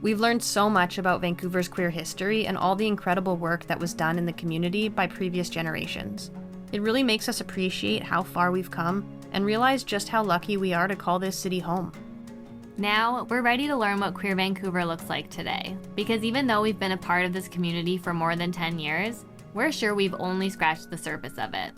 We've learned so much about Vancouver's queer history and all the incredible work that was done in the community by previous generations. It really makes us appreciate how far we've come and realize just how lucky we are to call this city home. Now, we're ready to learn what Queer Vancouver looks like today, because even though we've been a part of this community for more than 10 years, we're sure we've only scratched the surface of it.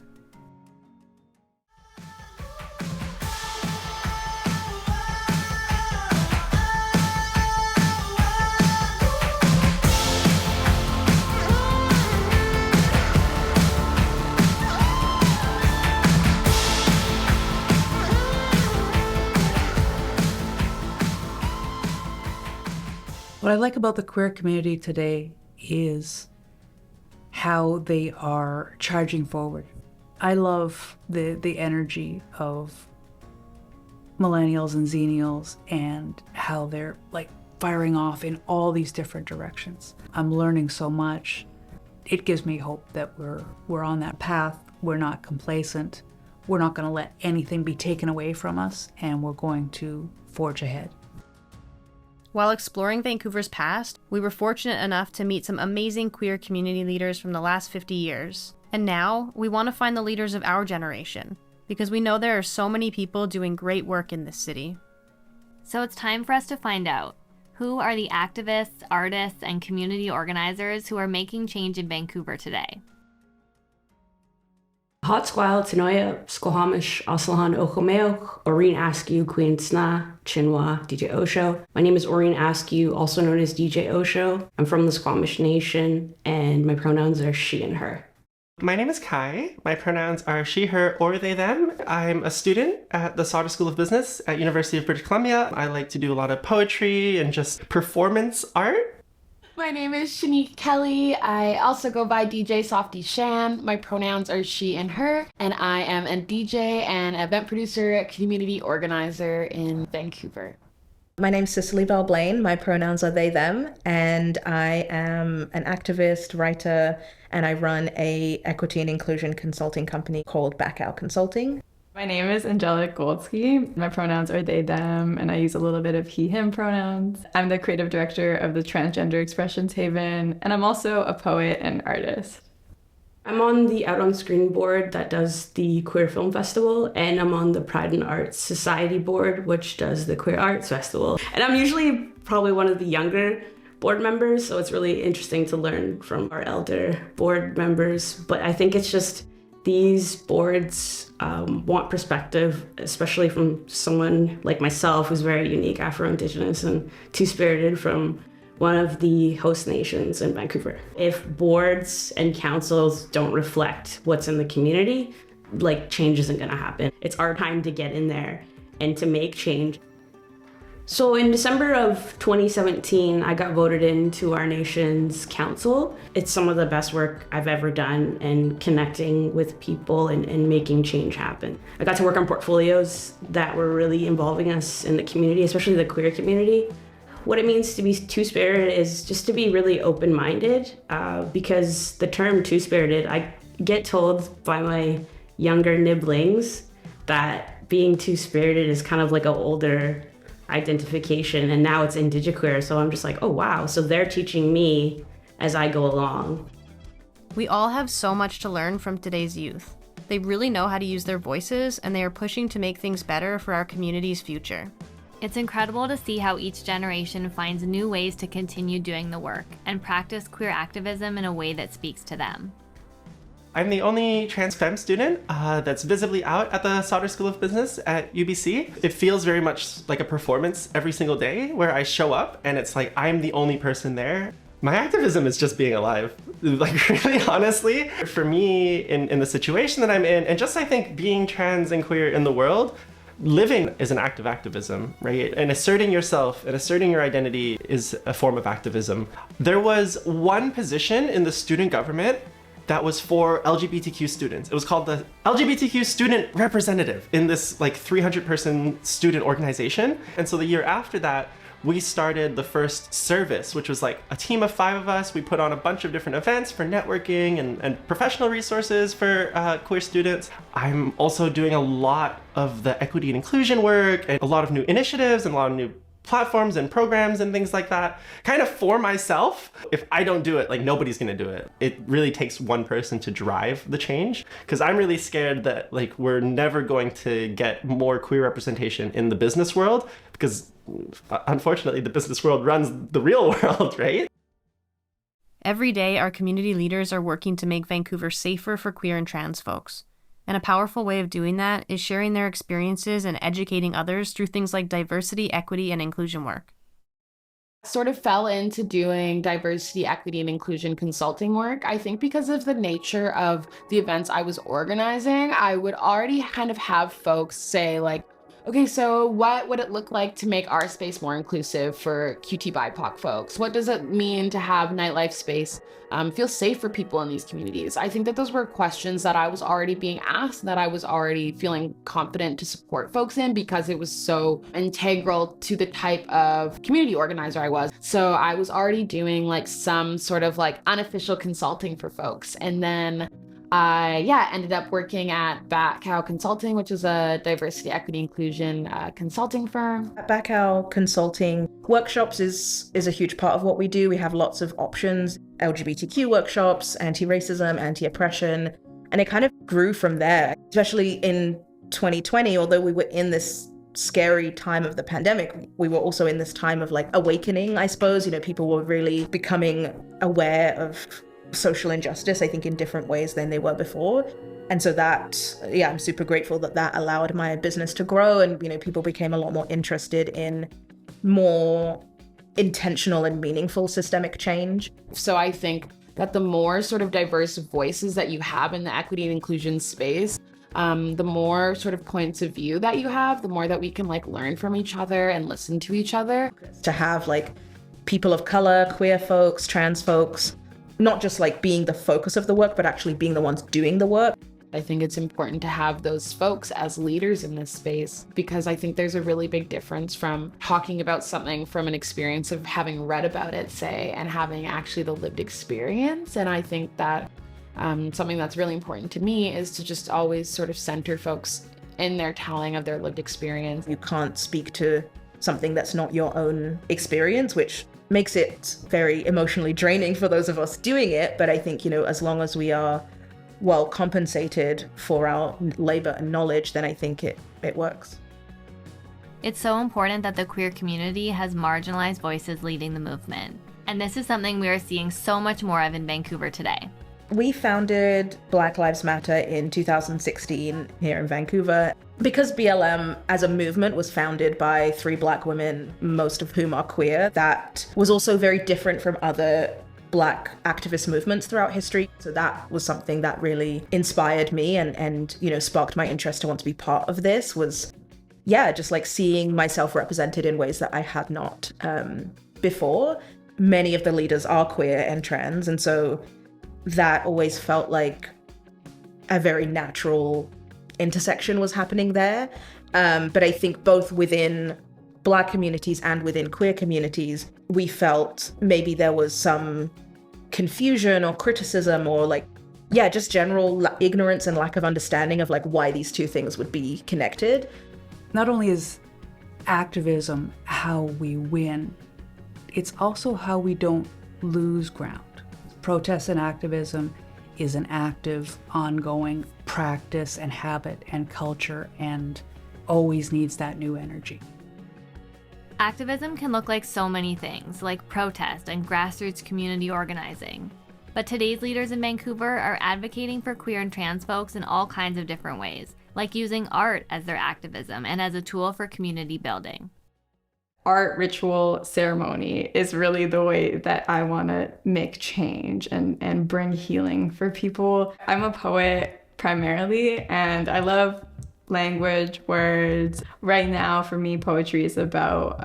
What I like about the queer community today is how they are charging forward. I love the energy of millennials and zennials and how they're like firing off in all these different directions. I'm learning so much. It gives me hope that we're on that path. We're not complacent. We're not going to let anything be taken away from us, and we're going to forge ahead. While exploring Vancouver's past, we were fortunate enough to meet some amazing queer community leaders from the last 50 years. And now, we want to find the leaders of our generation, because we know there are so many people doing great work in this city. So it's time for us to find out, who are the activists, artists, and community organizers who are making change in Vancouver today? Hotsquile, Tanoia, Skohamish, Aslahan Ochomeok, Oreen Askew, Queen Sna, Chinua, DJ Osho. My name is Oreen Askew, also known as DJ Osho. I'm from the Squamish Nation, and my pronouns are she and her. My name is Kai. My pronouns are she, her, or they, them. I'm a student at the Sauder School of Business at University of British Columbia. I like to do a lot of poetry and just performance art. My name is Shanique Kelly. I also go by DJ Softy Shan. My pronouns are she and her, and I am a DJ and event producer, community organizer in Vancouver. My name's Cicely Bell-Blaine. My pronouns are they, them, and I am an activist, writer, and I run a equity and inclusion consulting company called Back Out Consulting. My name is Angelic Goldsky. My pronouns are they, them, and I use a little bit of he, him pronouns. I'm the creative director of the Transgender Expressions Haven, and I'm also a poet and artist. I'm on the Out on Screen board that does the Queer Film Festival, and I'm on the Pride and Arts Society board, which does the Queer Arts Festival. And I'm usually probably one of the younger board members, so it's really interesting to learn from our elder board members. But I think it's just these boards want perspective, especially from someone like myself who's very unique, Afro-Indigenous and Two-Spirited from one of the host nations in Vancouver. If boards and councils don't reflect what's in the community, like change isn't gonna happen. It's our time to get in there and to make change. So in December of 2017, I got voted into our nation's council. It's some of the best work I've ever done in connecting with people and making change happen. I got to work on portfolios that were really involving us in the community, especially the queer community. What it means to be two-spirited is just to be really open-minded, because the term two-spirited, I get told by my younger nibblings that being two-spirited is kind of like an older identification, and now it's indigiqueer, so I'm just like, oh wow, so they're teaching me as I go along. We all have so much to learn from today's youth. They really know how to use their voices, and they are pushing to make things better for our community's future. It's incredible to see how each generation finds new ways to continue doing the work and practice queer activism in a way that speaks to them. I'm the only trans femme student that's visibly out at the Sauder School of Business at UBC. It feels very much like a performance every single day where I show up and it's like I'm the only person there. My activism is just being alive. Like really honestly, for me in the situation that I'm in, and just I think being trans and queer in the world, living is an act of activism, right? And asserting yourself and asserting your identity is a form of activism. There was one position in the student government that was for LGBTQ students. It was called the LGBTQ Student Representative in this like 300-person student organization. And so the year after that, we started the first service, which was like a team of 5 of us. We put on a bunch of different events for networking and professional resources for queer students. I'm also doing a lot of the equity and inclusion work and a lot of new initiatives and a lot of new platforms and programs and things like that, kind of for myself. If I don't do it, like nobody's gonna do it. It really takes one person to drive the change, because I'm really scared that like we're never going to get more queer representation in the business world, because unfortunately the business world runs the real world, right? Every day, our community leaders are working to make Vancouver safer for queer and trans folks. And a powerful way of doing that is sharing their experiences and educating others through things like diversity, equity, and inclusion work. Sort of fell into doing diversity, equity, and inclusion consulting work. I think because of the nature of the events I was organizing, I would already kind of have folks say like, okay, so what would it look like to make our space more inclusive for QT BIPOC folks? What does it mean to have nightlife space feel safe for people in these communities? I think that those were questions that I was already being asked, that I was already feeling confident to support folks in, because it was so integral to the type of community organizer I was. So I was already doing like some sort of like unofficial consulting for folks. And then I ended up working at Batcow Consulting, which is a diversity, equity, inclusion consulting firm. At Batcow Consulting, workshops is a huge part of what we do. We have lots of options, LGBTQ workshops, anti-racism, anti-oppression, and it kind of grew from there, especially in 2020, although we were in this scary time of the pandemic, we were also in this time of like awakening, I suppose. You know, people were really becoming aware of social injustice, I think, in different ways than they were before. And so that, I'm super grateful that allowed my business to grow, and, you know, people became a lot more interested in more intentional and meaningful systemic change. So I think that the more sort of diverse voices that you have in the equity and inclusion space, the more sort of points of view that you have, the more that we can like learn from each other and listen to each other. To have like people of color, queer folks, trans folks, not just like being the focus of the work, but actually being the ones doing the work. I think it's important to have those folks as leaders in this space, because I think there's a really big difference from talking about something from an experience of having read about it, say, and having actually the lived experience. And I think that something that's really important to me is to just always sort of center folks in their telling of their lived experience. You can't speak to something that's not your own experience, which makes it very emotionally draining for those of us doing it. But I think, you know, as long as we are well compensated for our labor and knowledge, then I think it works. It's so important that the queer community has marginalized voices leading the movement. And this is something we are seeing so much more of in Vancouver today. We founded Black Lives Matter in 2016 here in Vancouver. Because BLM as a movement was founded by 3 Black women, most of whom are queer, that was also very different from other Black activist movements throughout history. So that was something that really inspired me and you know, sparked my interest to want to be part of this, was just like seeing myself represented in ways that I had not before. Many of the leaders are queer and trans, and so that always felt like a very natural intersection was happening there. But I think both within Black communities and within queer communities, we felt maybe there was some confusion or criticism or like, just general ignorance and lack of understanding of like why these two things would be connected. Not only is activism how we win, it's also how we don't lose ground. Protest and activism is an active, ongoing practice and habit and culture, and always needs that new energy. Activism can look like so many things, like protest and grassroots community organizing. But today's leaders in Vancouver are advocating for queer and trans folks in all kinds of different ways, like using art as their activism and as a tool for community building. Art, ritual, ceremony is really the way that I want to make change and bring healing for people. I'm a poet primarily, and I love language, words. Right now, for me, poetry is about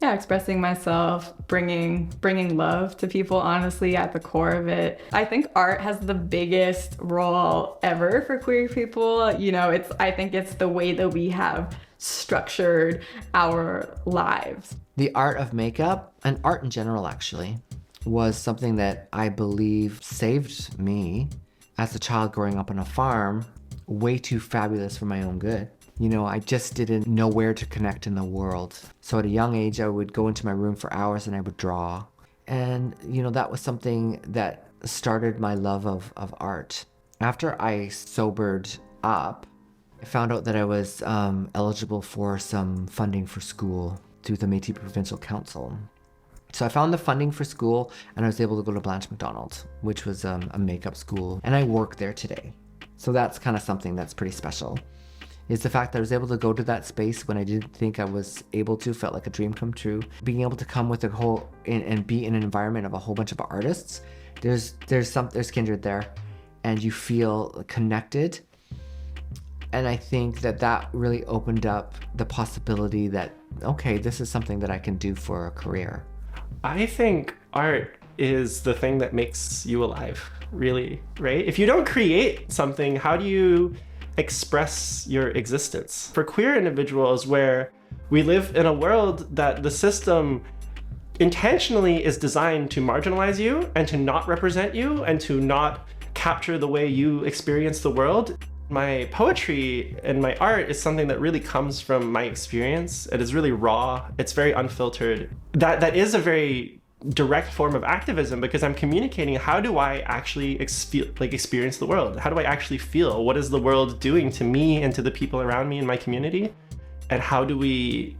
yeah, expressing myself, bringing love to people, honestly, at the core of it. I think art has the biggest role ever for queer people. You know, I think it's the way that we have structured our lives. The art of makeup, and art in general actually, was something that I believe saved me as a child growing up on a farm, way too fabulous for my own good. You know, I just didn't know where to connect in the world. So at a young age, I would go into my room for hours and I would draw. And, you know, that was something that started my love of art. After I sobered up, I found out that I was eligible for some funding for school through the Métis Provincial Council. So I found the funding for school and I was able to go to Blanche McDonald, which was a makeup school. And I work there today. So that's kind of something that's pretty special. Is the fact that I was able to go to that space when I didn't think I was able to, felt like a dream come true. Being able to come with and be in an environment of a whole bunch of artists, there's kindred there, and you feel connected. And I think that really opened up the possibility that, okay, this is something that I can do for a career. I think art is the thing that makes you alive, really, right? If you don't create something, how do you express your existence? For queer individuals, where we live in a world that the system intentionally is designed to marginalize you and to not represent you and to not capture the way you experience the world. My poetry and my art is something that really comes from my experience. It is really raw. It's very unfiltered. That is a very direct form of activism, because I'm communicating how do I actually experience the world? How do I actually feel? What is the world doing to me and to the people around me in my community? And how do we,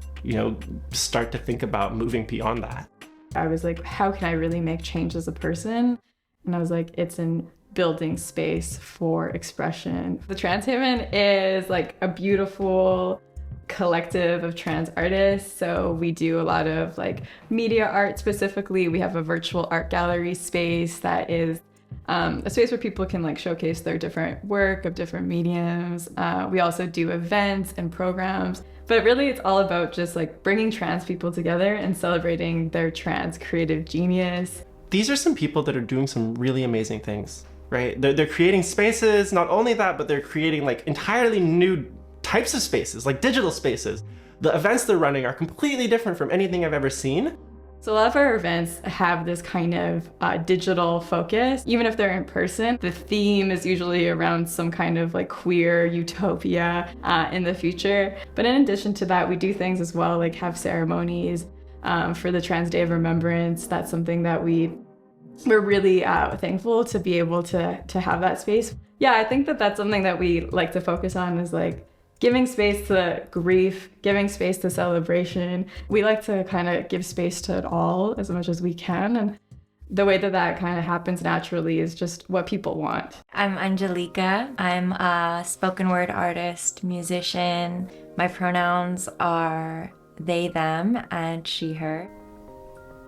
start to think about moving beyond that? I was like, how can I really make change as a person? And I was like, it's in building space for expression. The Trans Haven is like a beautiful collective of trans artists. So we do a lot of like media art specifically. We have a virtual art gallery space that is a space where people can like showcase their different work of different mediums. We also do events and programs, but really it's all about just like bringing trans people together and celebrating their trans creative genius. These are some people that are doing some really amazing things, right? They're creating spaces. Not only that, but they're creating like entirely new types of spaces, like digital spaces. The events they're running are completely different from anything I've ever seen. So a lot of our events have this kind of digital focus. Even if they're in person, the theme is usually around some kind of like queer utopia in the future. But in addition to that, we do things as well, like have ceremonies for the Trans Day of Remembrance. That's something that we're really thankful to be able to have that space. Yeah, I think that's something that we like to focus on, is like giving space to grief, giving space to celebration. We like to kind of give space to it all as much as we can. And the way that kind of happens naturally is just what people want. I'm Angelica. I'm a spoken word artist, musician. My pronouns are they, them, and she, her.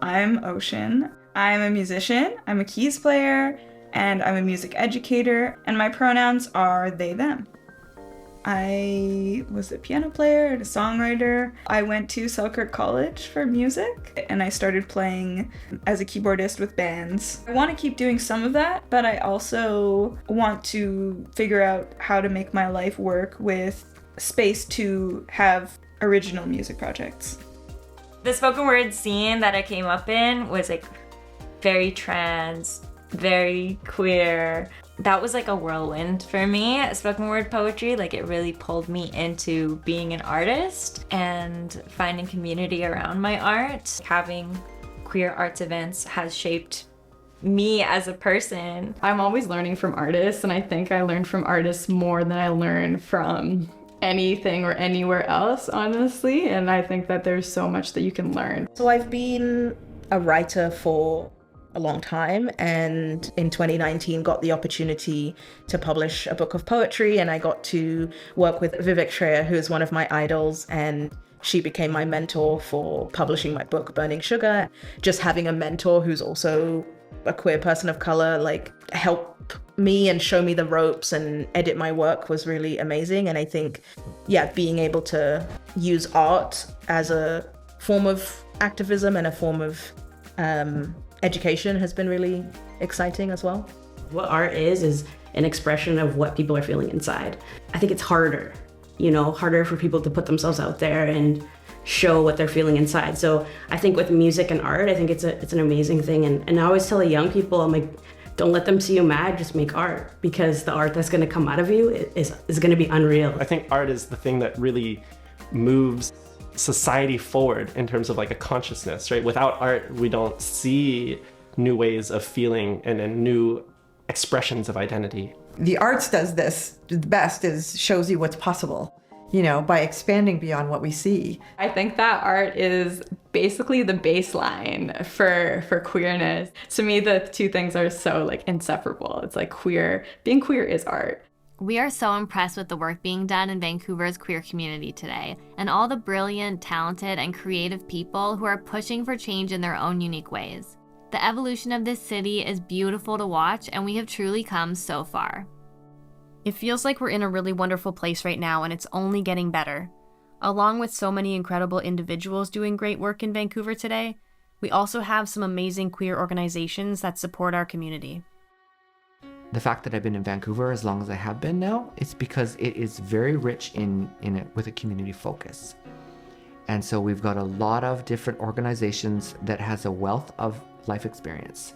I'm Ocean. I'm a musician, I'm a keys player, and I'm a music educator, and my pronouns are they, them. I was a piano player and a songwriter. I went to Selkirk College for music, and I started playing as a keyboardist with bands. I want to keep doing some of that, but I also want to figure out how to make my life work with space to have original music projects. The spoken word scene that I came up in was like very trans, very queer. That was like a whirlwind for me. Spoken word poetry, like it really pulled me into being an artist and finding community around my art. Having queer arts events has shaped me as a person. I'm always learning from artists, and I think I learn from artists more than I learn from anything or anywhere else, honestly. And I think that there's so much that you can learn. So I've been a writer for a long time, and in 2019 got the opportunity to publish a book of poetry, and I got to work with Vivek Shraya, who is one of my idols, and she became my mentor for publishing my book Burning Sugar. Just having a mentor who's also a queer person of color like help me and show me the ropes and edit my work was really amazing. And I think being able to use art as a form of activism and a form of education has been really exciting as well. What art is an expression of what people are feeling inside. I think it's harder, harder for people to put themselves out there and show what they're feeling inside. So I think with music and art, I think it's an amazing thing. And I always tell the young people, I'm like, don't let them see you mad, just make art, because the art that's gonna come out of you is gonna be unreal. I think art is the thing that really moves society forward in terms of like a consciousness, right? Without art, we don't see new ways of feeling and new expressions of identity. The arts does this the best, is shows you what's possible, by expanding beyond what we see. I think that art is basically the baseline for queerness. To me, the two things are so like inseparable. It's like being queer is art. We are so impressed with the work being done in Vancouver's queer community today, and all the brilliant, talented, and creative people who are pushing for change in their own unique ways. The evolution of this city is beautiful to watch, and we have truly come so far. It feels like we're in a really wonderful place right now, and it's only getting better. Along with so many incredible individuals doing great work in Vancouver today, we also have some amazing queer organizations that support our community. The fact that I've been in Vancouver as long as I have been now, it's because it is very rich in it with a community focus. And so we've got a lot of different organizations that has a wealth of life experience.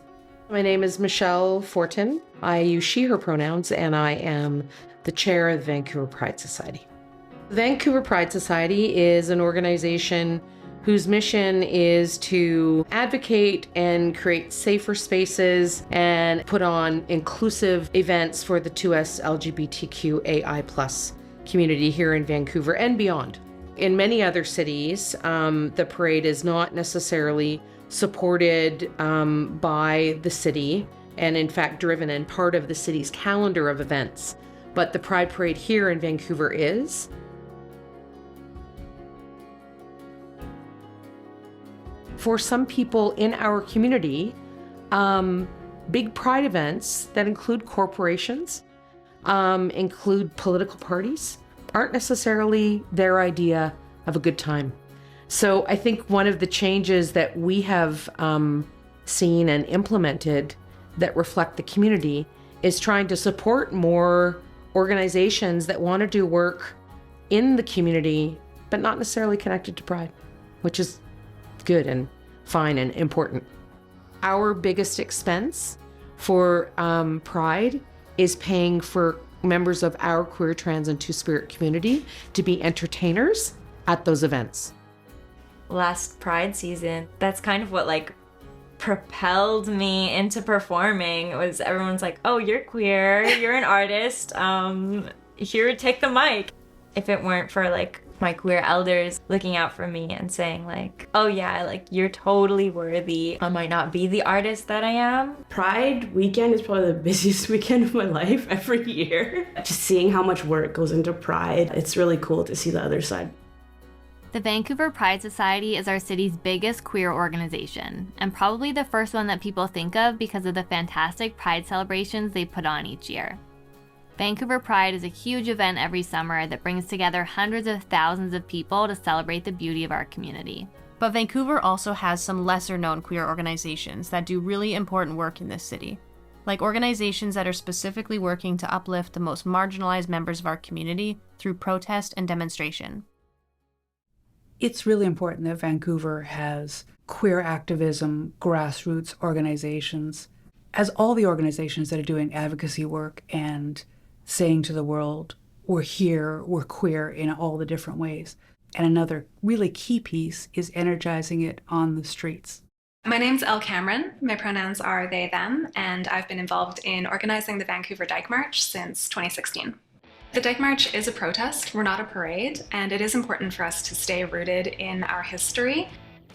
My name is Michelle Fortin. I use she, her pronouns, and I am the chair of the Vancouver Pride Society. The Vancouver Pride Society is an organization whose mission is to advocate and create safer spaces and put on inclusive events for the 2S LGBTQAI+ community here in Vancouver and beyond. In many other cities, the parade is not necessarily supported by the city, and in fact driven in part of the city's calendar of events. But the Pride Parade here in Vancouver is. For some people in our community, big pride events that include corporations, include political parties, aren't necessarily their idea of a good time. So I think one of the changes that we have seen and implemented that reflect the community is trying to support more organizations that want to do work in the community, but not necessarily connected to Pride, which is good and fine and important. Our biggest expense for Pride is paying for members of our queer, trans, and two-spirit community to be entertainers at those events. Last Pride season, that's kind of what like propelled me into performing. It was everyone's like, oh, you're queer, you're an artist, here, take the mic. If it weren't for like my queer elders looking out for me and saying like, oh yeah, like you're totally worthy, I might not be the artist that I am. Pride weekend is probably the busiest weekend of my life every year. Just seeing how much work goes into Pride, it's really cool to see the other side. The Vancouver Pride Society is our city's biggest queer organization, and probably the first one that people think of because of the fantastic Pride celebrations they put on each year. Vancouver Pride is a huge event every summer that brings together hundreds of thousands of people to celebrate the beauty of our community. But Vancouver also has some lesser-known queer organizations that do really important work in this city, like organizations that are specifically working to uplift the most marginalized members of our community through protest and demonstration. It's really important that Vancouver has queer activism, grassroots organizations, as all the organizations that are doing advocacy work and saying to the world, we're here, we're queer in all the different ways. And another really key piece is energizing it on the streets. My name's Elle Cameron. My pronouns are they, them, and I've been involved in organizing the Vancouver Dyke March since 2016. The Dyke March is a protest, we're not a parade, and it is important for us to stay rooted in our history.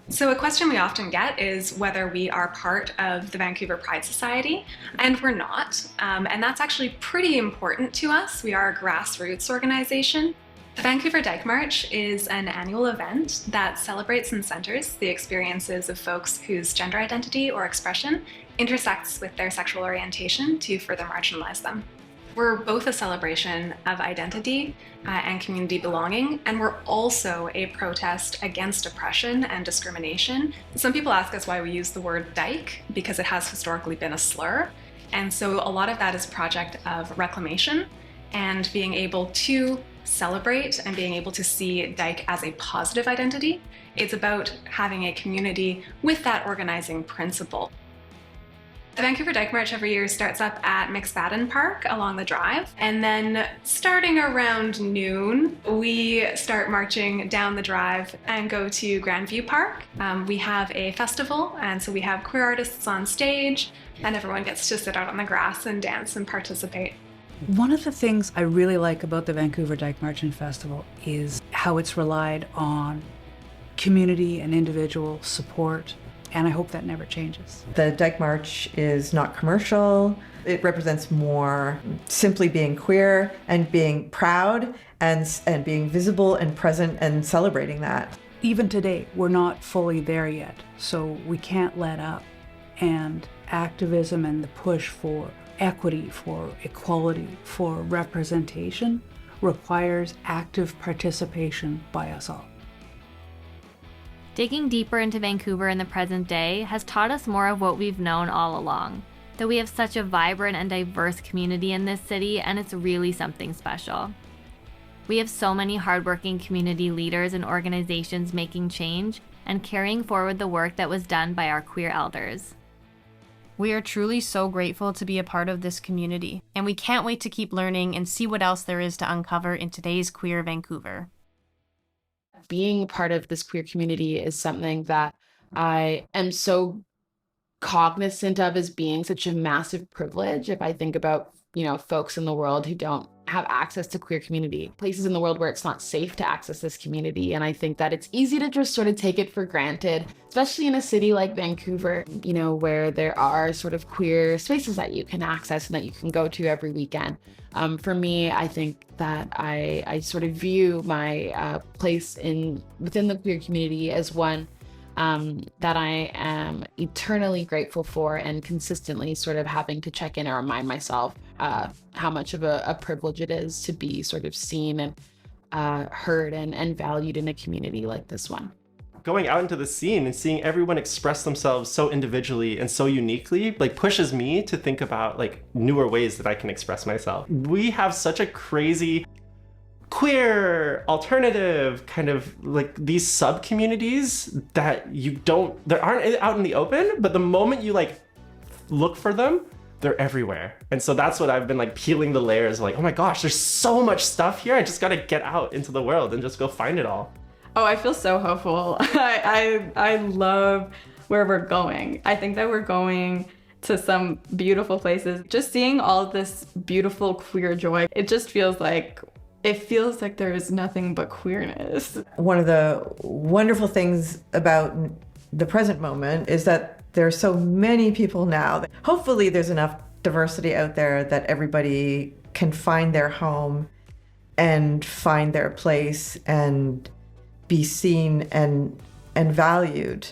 So a question we often get is whether we are part of the Vancouver Pride Society, and we're not. And that's actually pretty important to us. We are a grassroots organization. The Vancouver Dyke March is an annual event that celebrates and centers the experiences of folks whose gender identity or expression intersects with their sexual orientation to further marginalize them. We're both a celebration of identity and community belonging, and we're also a protest against oppression and discrimination. Some people ask us why we use the word dyke, because it has historically been a slur. And so a lot of that is a project of reclamation and being able to celebrate and being able to see dyke as a positive identity. It's about having a community with that organizing principle. The Vancouver Dyke March every year starts up at McSpadden Park along the drive, and then starting around noon, we start marching down the drive and go to Grandview Park. We have a festival, and so we have queer artists on stage, and everyone gets to sit out on the grass and dance and participate. One of the things I really like about the Vancouver Dyke March and Festival is how it's relied on community and individual support, and I hope that never changes. The Dyke March is not commercial. It represents more simply being queer and being proud and being visible and present and celebrating that. Even today, we're not fully there yet, so we can't let up. And activism and the push for equity, for equality, for representation requires active participation by us all. Digging deeper into Vancouver in the present day has taught us more of what we've known all along, that we have such a vibrant and diverse community in this city, and it's really something special. We have so many hardworking community leaders and organizations making change and carrying forward the work that was done by our queer elders. We are truly so grateful to be a part of this community, and we can't wait to keep learning and see what else there is to uncover in today's queer Vancouver. Being part of this queer community is something that I am so cognizant of as being such a massive privilege. If I think about, folks in the world who don't have access to queer community, places in the world where it's not safe to access this community. And I think that it's easy to just sort of take it for granted, especially in a city like Vancouver, where there are sort of queer spaces that you can access and that you can go to every weekend. For me, I think that I sort of view my place within the queer community as one that I am eternally grateful for, and consistently sort of having to check in and remind myself how much of a privilege it is to be sort of seen and heard and valued in a community like this one. Going out into the scene and seeing everyone express themselves so individually and so uniquely, pushes me to think about newer ways that I can express myself. We have such a crazy queer, alternative, kind of these sub-communities that there aren't out in the open, but the moment you look for them, they're everywhere. And so that's what I've been peeling the layers, oh my gosh, there's so much stuff here. I just gotta get out into the world and just go find it all. Oh, I feel so hopeful. I love where we're going. I think that we're going to some beautiful places. Just seeing all of this beautiful queer joy, it feels like there is nothing but queerness. One of the wonderful things about the present moment is that there are so many people now. Hopefully there's enough diversity out there that everybody can find their home and find their place and be seen and valued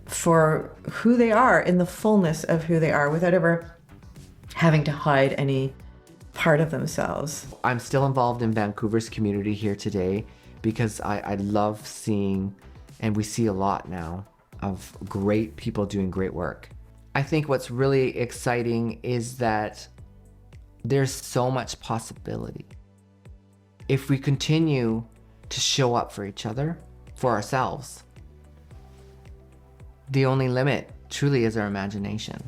for who they are, in the fullness of who they are, without ever having to hide any part of themselves. I'm still involved in Vancouver's community here today because I love seeing, and we see a lot now, of great people doing great work. I think what's really exciting is that there's so much possibility. If we continue to show up for each other, for ourselves, the only limit truly is our imagination.